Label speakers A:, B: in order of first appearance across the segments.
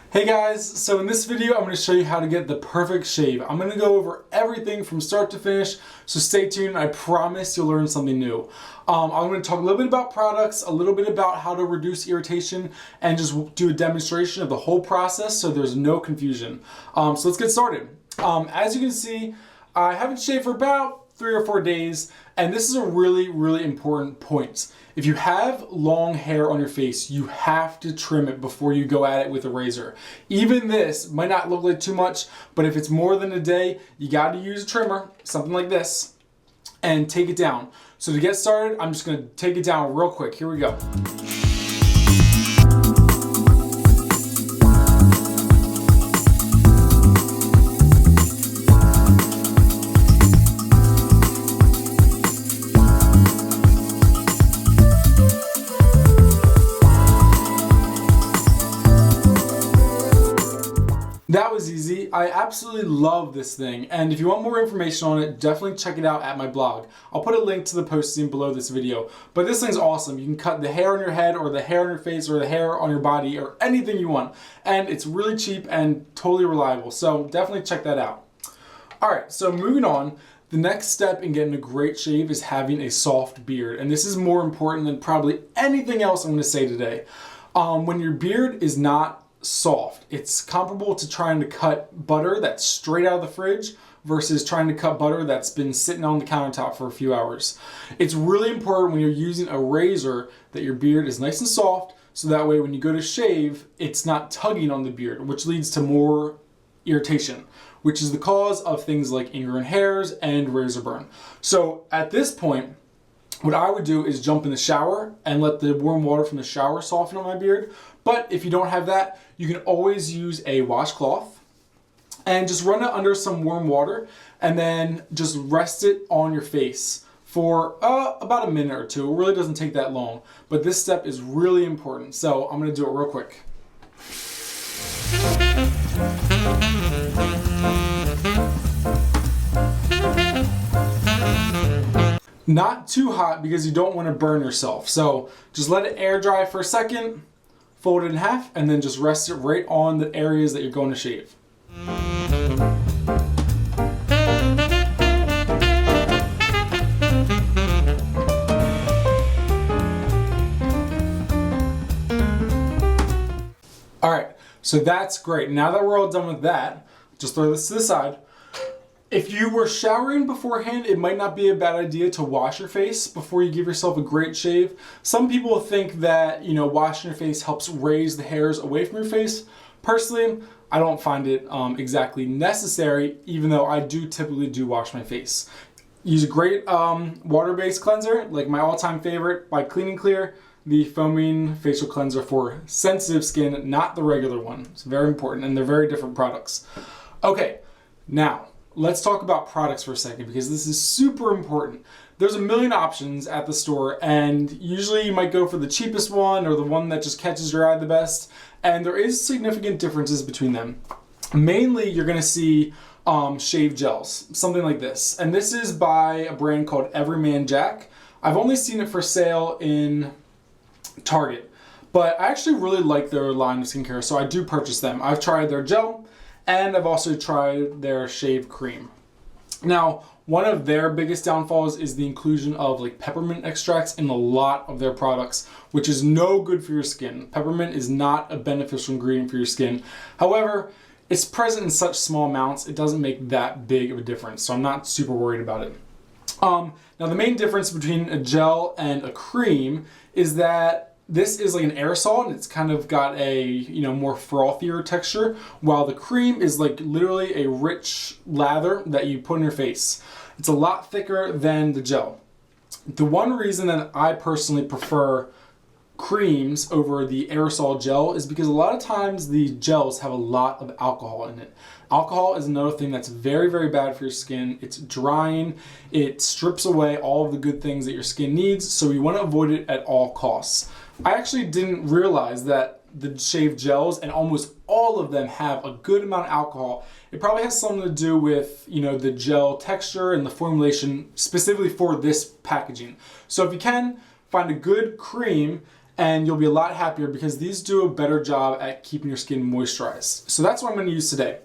A: Hey guys, so in this video I'm going to show you how to get the perfect shave. I'm going to go over everything from start to finish, so stay tuned. I promise you'll learn something new. I'm going to talk a little bit about products, a little bit about how to reduce irritation, and just do a demonstration of the whole process so there's no confusion. So let's get started. As you can see, I haven't shaved for about 3 or 4 days, and this is a really important point. If you have long hair on your face, you have to trim it before you go at it with a razor. Even this might not look like too much, but if it's more than a day, you got to use a trimmer, something like this, and take it down. So to get started, I'm just going to take it down real quick. Here we go. That was easy. I absolutely love this thing, and if you want more information on it, definitely check it out at my blog. I'll put a link to the posting below this video, but this thing's awesome. You can cut the hair on your head or the hair on your face or the hair on your body or anything you want, and it's really cheap and totally reliable, so definitely check that out. Alright, so moving on, the next step in getting a great shave is having a soft beard, and this is more important than probably anything else I'm going to say today. When your beard is not soft, it's comparable to trying to cut butter that's straight out of the fridge versus trying to cut butter that's been sitting on the countertop for a few hours. It's really important when you're using a razor that your beard is nice and soft, so that way when you go to shave, it's not tugging on the beard, which leads to more irritation, which is the cause of things like ingrown hairs and razor burn. So at this point, what I would do is jump in the shower and let the warm water from the shower soften on my beard. But if you don't have that, you can always use a washcloth and just run it under some warm water and then just rest it on your face for about a minute or two. It really doesn't take that long, but this step is really important. So I'm going to do it real quick. Not too hot because you don't want to burn yourself. So just let it air dry for a second, fold it in half, and then just rest it right on the areas that you're going to shave. Alright, so that's great. Now that we're all done with that, just throw this to the side. If you were showering beforehand, it might not be a bad idea to wash your face before you give yourself a great shave. Some people think that, washing your face helps raise the hairs away from your face. Personally, I don't find it exactly necessary, even though I do typically wash my face. Use a great water-based cleanser, like my all-time favorite by Clean and Clear, the foaming facial cleanser for sensitive skin, not the regular one. It's very important, and they're very different products. Okay, now, let's talk about products for a second because this is super important. There's a million options at the store, and usually you might go for the cheapest one or the one that just catches your eye the best, and there is significant differences between them. Mainly you're going to see shave gels, something like this, and this is by a brand called Everyman Jack. I've only seen it for sale in Target, but I actually really like their line of skincare, so I do purchase them. I've tried their gel, and I've also tried their shave cream. Now, one of their biggest downfalls is the inclusion of peppermint extracts in a lot of their products, which is no good for your skin. Peppermint is not a beneficial ingredient for your skin. However, it's present in such small amounts, it doesn't make that big of a difference, so I'm not super worried about it. Now, the main difference between a gel and a cream is that this is like an aerosol, and it's kind of got a more frothier texture, while the cream is like literally a rich lather that you put in your face. It's a lot thicker than the gel. The one reason that I personally prefer creams over the aerosol gel is because a lot of times the gels have a lot of alcohol in it. Alcohol is another thing that's very bad for your skin. It's drying, it strips away all of the good things that your skin needs, so you want to avoid it at all costs. I actually didn't realize that the shave gels, and almost all of them have a good amount of alcohol. It probably has something to do with, you know, the gel texture and the formulation specifically for this packaging. So if you can, find a good cream and you'll be a lot happier because these do a better job at keeping your skin moisturized. So that's what I'm going to use today.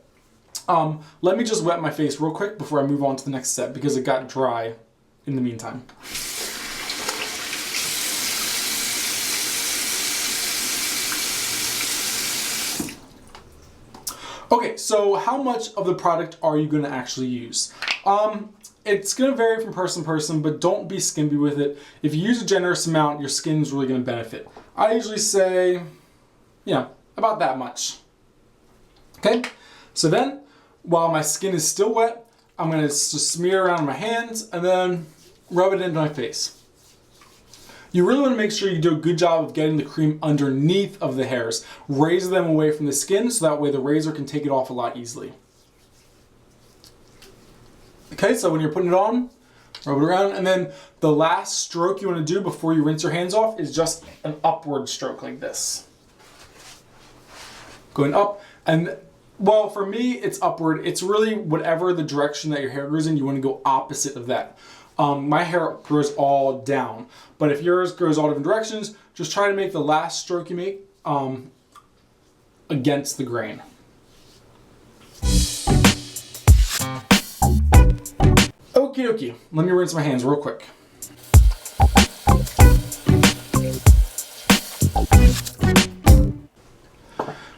A: Let me just wet my face real quick before I move on to the next step because it got dry in the meantime. Okay, so how much of the product are you going to actually use? It's going to vary from person to person, but don't be skimpy with it. If you use a generous amount, your skin's really going to benefit. I usually say, you know, about that much. Okay, so then, while my skin is still wet, I'm going to just smear around my hands and then rub it into my face. You really want to make sure you do a good job of getting the cream underneath of the hairs. Razor them away from the skin so that way the razor can take it off a lot easily. Okay, so when you're putting it on, rub it around, and then the last stroke you want to do before you rinse your hands off is just an upward stroke like this. Going up, and well, for me, it's upward. It's really whatever the direction that your hair grows in, you want to go opposite of that. My hair grows all down, but if yours grows all different directions, just try to make the last stroke you make against the grain. Okie dokie, let me rinse my hands real quick.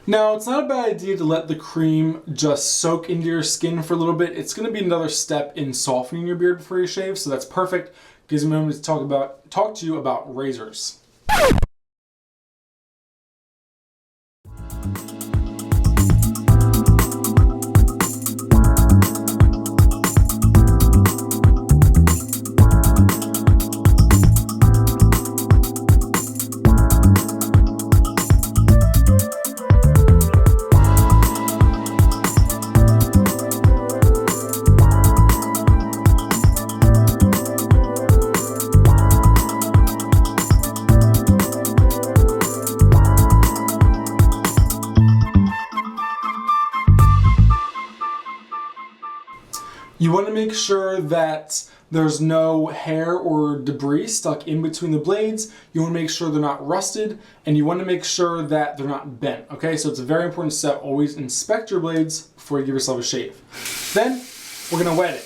A: Now, it's not a bad idea to let the cream just soak into your skin for a little bit. It's going to be another step in softening your beard before you shave, so that's perfect. Gives me a moment to talk to you about razors. You want to make sure that there's no hair or debris stuck in between the blades. You want to make sure they're not rusted, and you want to make sure that they're not bent. Okay, so it's a very important step. Always inspect your blades before you give yourself a shave. Then we're going to wet it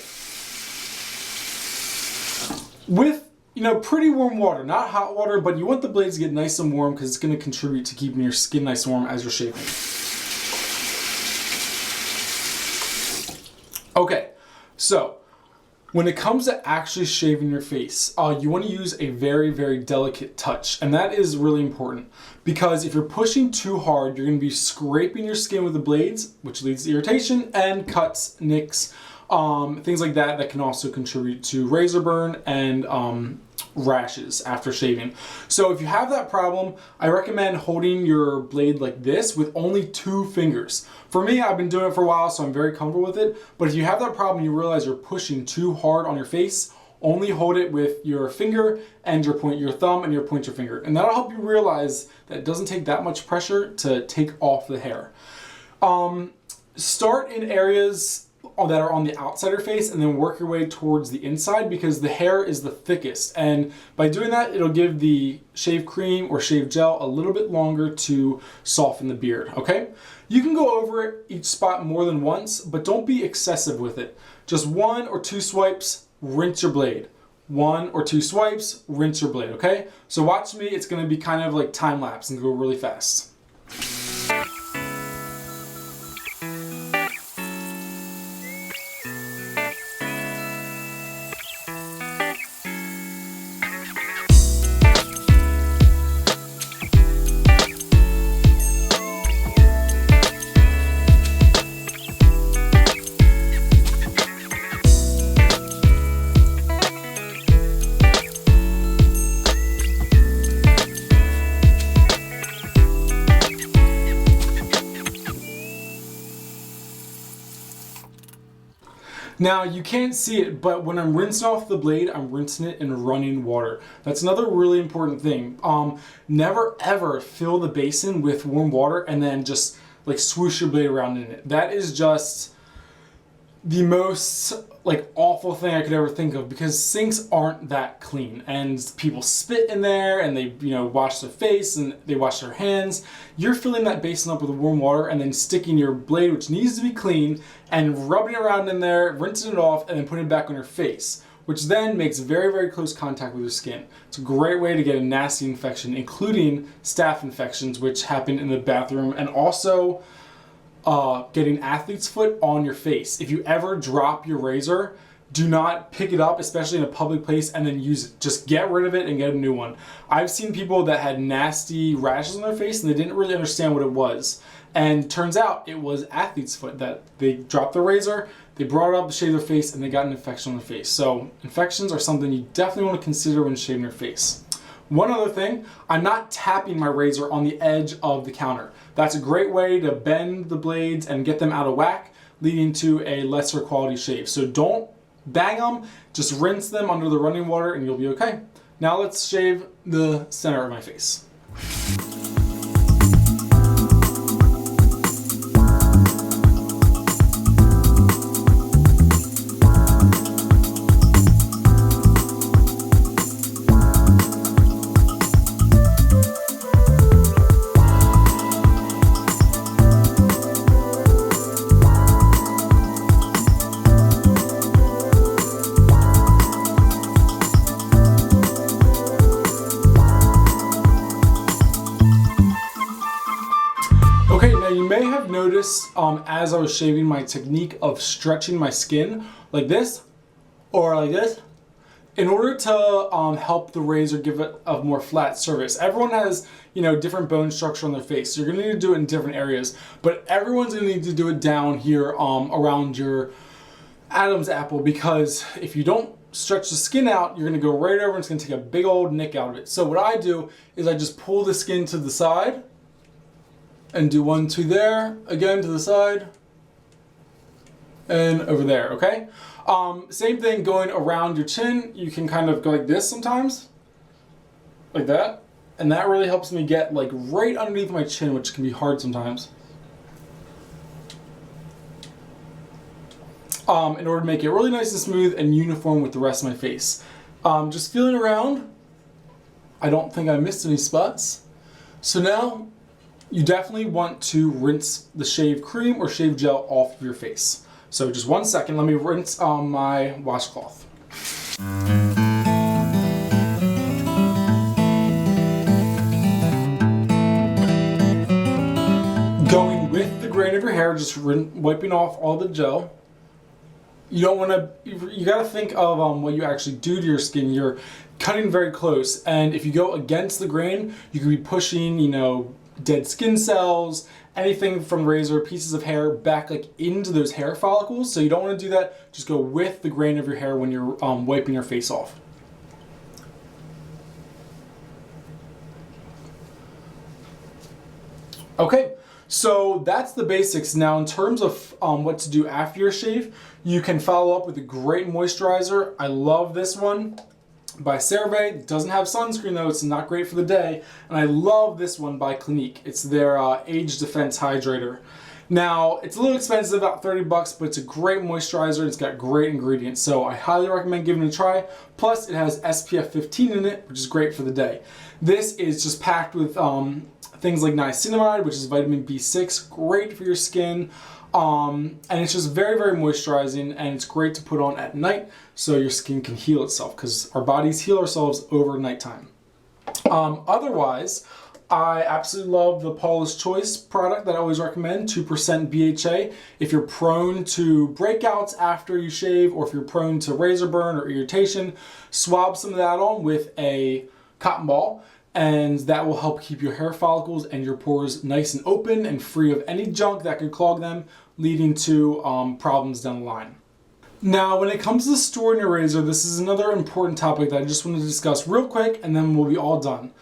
A: with, you know, pretty warm water, not hot water, but you want the blades to get nice and warm because it's going to contribute to keeping your skin nice and warm as you're shaving. Okay. So, when it comes to actually shaving your face, you want to use a very, very delicate touch. And that is really important because if you're pushing too hard, you're going to be scraping your skin with the blades, which leads to irritation and cuts, nicks, things like that that can also contribute to razor burn and rashes after shaving. So if you have that problem, I recommend holding your blade like this with only 2 fingers. For me, I've been doing it for a while, so I'm very comfortable with it. But if you have that problem, you realize you're pushing too hard on your face, only hold it with your finger and your thumb and your pointer finger. And that'll help you realize that it doesn't take that much pressure to take off the hair. Start in areas that are on the outside of your face and then work your way towards the inside because the hair is the thickest, and by doing that it'll give the shave cream or shave gel a little bit longer to soften the beard. Okay, you can go over each spot more than once, but don't be excessive with it. Just 1 or 2 swipes, rinse your blade. 1 or 2 swipes, rinse your blade. Okay, so watch me, it's going to be kind of like time lapse and go really fast. Now you can't see it, but when I'm rinsing off the blade, I'm rinsing it in running water. That's another really important thing. Never ever fill the basin with warm water and then just like swoosh your blade around in it. That is just the most like awful thing I could ever think of, because sinks aren't that clean and people spit in there and they wash their face and they wash their hands. You're filling that basin up with warm water and then sticking your blade, which needs to be clean, and rubbing it around in there, rinsing it off, and then putting it back on your face, which then makes very, very close contact with your skin. It's a great way to get a nasty infection, including staph infections, which happen in the bathroom, and also getting athlete's foot on your face. If you ever drop your razor, do not pick it up, especially in a public place, and then use it. Just get rid of it and get a new one. I've seen people that had nasty rashes on their face and they didn't really understand what it was. And turns out it was athlete's foot, that they dropped the razor, they brought it up to shave their face, and they got an infection on their face. So infections are something you definitely want to consider when shaving your face. One other thing, I'm not tapping my razor on the edge of the counter. That's a great way to bend the blades and get them out of whack, leading to a lesser quality shave. So don't bang them, just rinse them under the running water and you'll be okay. Now let's shave the center of my face. Okay, now you may have noticed as I was shaving, my technique of stretching my skin like this or like this in order to help the razor give it a more flat surface. Everyone has, different bone structure on their face, so you're gonna need to do it in different areas, but everyone's gonna need to do it down here around your Adam's apple, because if you don't stretch the skin out, you're gonna go right over and it's gonna take a big old nick out of it. So what I do is I just pull the skin to the side and do 1, 2 there, again to the side, and over there, okay? Same thing going around your chin. You can kind of go like this sometimes, like that, and that really helps me get like right underneath my chin, which can be hard sometimes. In order to make it really nice and smooth and uniform with the rest of my face. Just feeling around, I don't think I missed any spots. So now, you definitely want to rinse the shave cream or shave gel off of your face. So just 1 second, let me rinse my washcloth. Going with the grain of your hair, just wiping off all the gel. You don't want to, you got to think of what you actually do to your skin. You're cutting very close, and if you go against the grain, you could be pushing, dead skin cells, anything from the razor, pieces of hair back like into those hair follicles. So you don't want to do that. Just go with the grain of your hair when you're wiping your face off. Okay, so that's the basics. Now in terms of what to do after your shave, you can follow up with a great moisturizer. I love this one by CeraVe. It doesn't have sunscreen though, it's not great for the day. And I love this one by Clinique. It's their Age Defense Hydrator. Now, it's a little expensive, about 30 bucks, but it's a great moisturizer. It's got great ingredients, so I highly recommend giving it a try. Plus, it has SPF 15 in it, which is great for the day. This is just packed with things like niacinamide, which is vitamin B6, great for your skin. And it's just very, very moisturizing, and it's great to put on at night so your skin can heal itself, because our bodies heal ourselves over nighttime. Otherwise, I absolutely love the Paula's Choice product that I always recommend, 2% BHA. If you're prone to breakouts after you shave, or if you're prone to razor burn or irritation, swab some of that on with a cotton ball, and that will help keep your hair follicles and your pores nice and open and free of any junk that could clog them, leading to problems down the line. Now, when it comes to storing your razor, this is another important topic that I just wanted to discuss real quick, and then we'll be all done.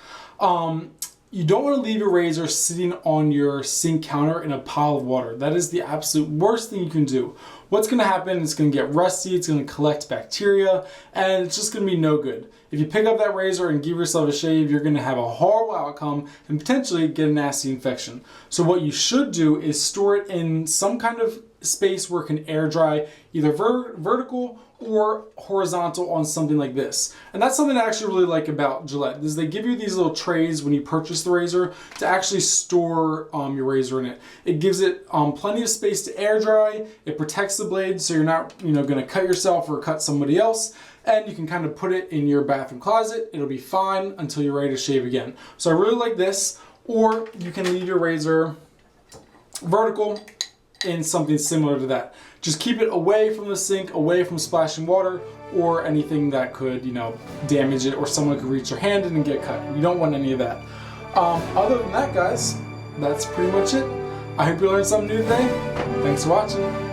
A: You don't want to leave your razor sitting on your sink counter in a pile of water. That is the absolute worst thing you can do. what's going to happen is it's going to get rusty, it's going to collect bacteria, and it's just going to be no good. If you pick up that razor and give yourself a shave, you're going to have a horrible outcome and potentially get a nasty infection. So what you should do is store it in some kind of space where it can air dry, either vertical or horizontal on something like this. And that's something I actually really like about Gillette, is they give you these little trays when you purchase the razor to actually store your razor in it. It gives it plenty of space to air dry, it protects the blade so you're not going to cut yourself or cut somebody else, and you can kind of put it in your bathroom closet. It'll be fine until you're ready to shave again. So I really like this, or you can leave your razor vertical in something similar to that. Just keep it away from the sink, away from splashing water or anything that could, damage it, or someone could reach their hand in and get cut. You don't want any of that. Other than that, guys, that's pretty much it. I hope you learned something new today. Thanks for watching.